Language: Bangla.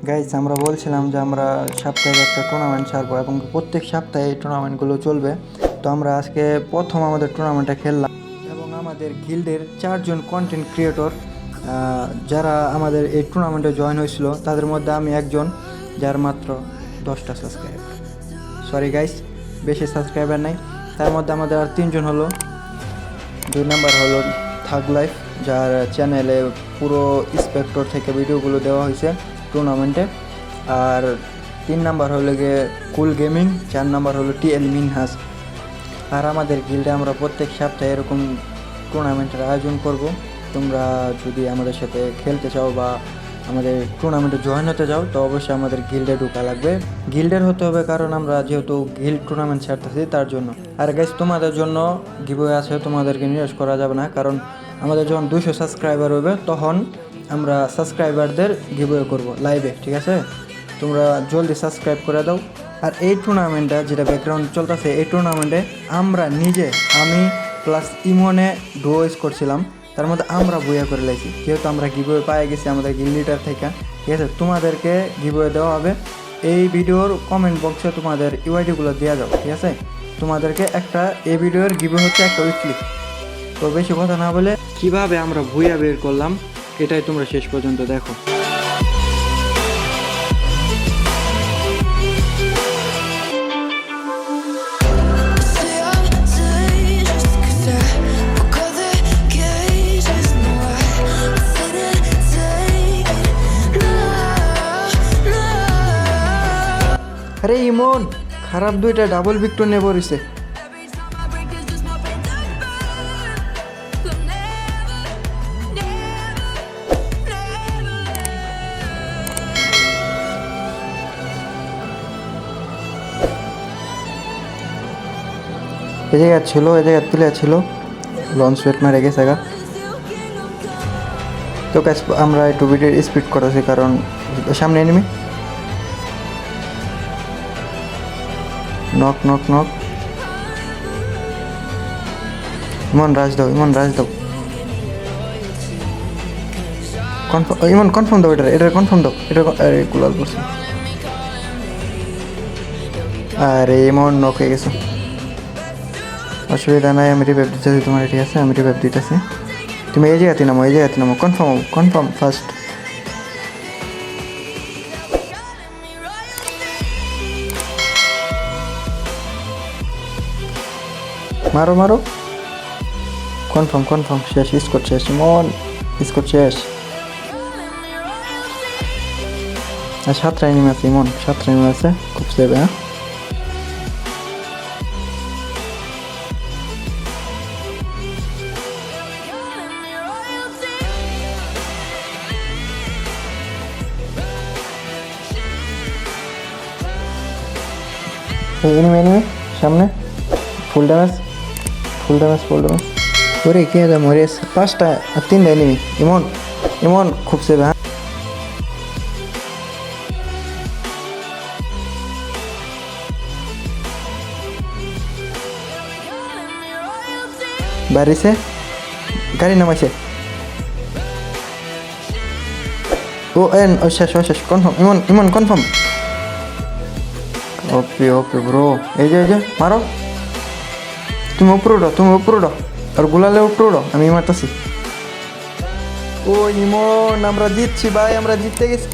গাইস, আমরা বলছিলাম যে আমরা সপ্তাহে একটা টুর্নামেন্ট ছাড়বো এবং প্রত্যেক সপ্তাহে এই টুর্নামেন্টগুলো চলবে। তো আমরা আজকে প্রথম আমাদের টুর্নামেন্টটা খেললাম এবং আমাদের গিল্ডের 4জন কন্টেন্ট ক্রিয়েটর যারা আমাদের এই টুর্নামেন্টে জয়েন হয়েছিল, তাদের মধ্যে আমি একজন যার মাত্র 10টা সাবস্ক্রাইবার। সরি গাইস, বেশি সাবস্ক্রাইবার নাই। তার মধ্যে আমাদের আর 3জন হলো। 2 নাম্বার হলো থাগ লাইফ, যার চ্যানেলে পুরো স্পেক্টর থেকে ভিডিওগুলো দেওয়া হয়েছে টুর্নামেন্টে। আর 3 নাম্বার হলো গিয়ে কুল গেমিং, 4 নাম্বার হলো টিএল মিনহাস। আর আমাদের গিল্ডে আমরা প্রত্যেক সপ্তাহে এরকম টুর্নামেন্টের আয়োজন করব। তোমরা যদি আমাদের সাথে খেলতে চাও বা আমাদের টুর্নামেন্টে জয়েন হতে যাও, তো অবশ্যই আমাদের গিল্ডে ঢোকা লাগবে। গিল্ডের হতে হবে, কারণ আমরা যেহেতু গিল্ড টুর্নামেন্ট ছাড়তেছি তার জন্য। আর গাইস, তোমাদের জন্য গিভওয়ে আছে, তোমাদেরকে নিরাশ করা যাবে না, কারণ আমাদের যখন 200 সাবস্ক্রাইবার হবে তখন আমরা সাবস্ক্রাইবারদের গিভওয়ে করব লাইভে, ঠিক আছে? তোমরা জলদি সাবস্ক্রাইব করে দাও। আর এই টুর্নামেন্টটা যেটা ব্যাকগ্রাউন্ড চলতেছে, এই টুর্নামেন্টে আমি প্লাস ইমনে ডুয়োস করছিলাম, তার মধ্যে আমরা বইয়া করে লাইছি, যেহেতু আমরা গিভওয়ে পেয়ে গেছি আমাদের গিল্ড লিডার থেকে, ঠিক আছে? তোমাদেরকে গিভওয়ে দেওয়া হবে। এই ভিডিওর কমেন্ট বক্সে তোমাদের ইউআইডিগুলো দেওয়া যাবে, ঠিক আছে? তোমাদেরকে এই ভিডিওর গিভওয়ে হচ্ছে একটা উইকলি। তো বেশি কথা না বলে কিভাবে আমরা ভুইয়া বের করলাম এটাই তোমরা শেষ পর্যন্ত দেখো। আরে ইমন, খারাপ 2টা ডাবল ভিক্টর নেব রয়েছে। এই জায়গা প্লেয়ার ছিল, লঞ্চ ওয়েট মারে গেছে গা। তো গাইস, আমরা একটু ভিডিও স্পিড করেছি কারণ সামনে enemy. Knock knock knock. Emon Raj দাও। কনফার্ম ইমন, কনফার্ম দাও, এটা কনফার্ম দাও। আরে কুলাল করছে। আরে ইমন নক হয়ে গেছে। অসুবিধা নাই, আমি রিভাইভ দিতেছি তোমার, ঠিক আছে? আমি রিভাইভ দিতেছি, তুমি এই জায়গাতে নামো। Confirm first. মারো। কনফার্ম শেষ। স্কোর শেষ ইমন, স্কোর শেষ। আর 7টা এনিমি আছে ইমন, 7টা এনিমি আছে, খুব সেভ। হ্যাঁ, এনিমি সামনে। Full damage. ওরে কে দা মরে 5টা আর 3টা এনিমি। ইমন খুব সেভ। হ্যাঁ, বাড়িছে, গাড়ি নামাইছে। ও শেষ। কনফার্ম ইমন কনফার্ম। ওকে ব্রো, এই যে মারো। তুমি উপরে উঠো আর গুলালে উপরে উঠো, আমি মারতেছি। ও ইমন, আমরা জিতছি ভাই, আমরা জিততে গেছি।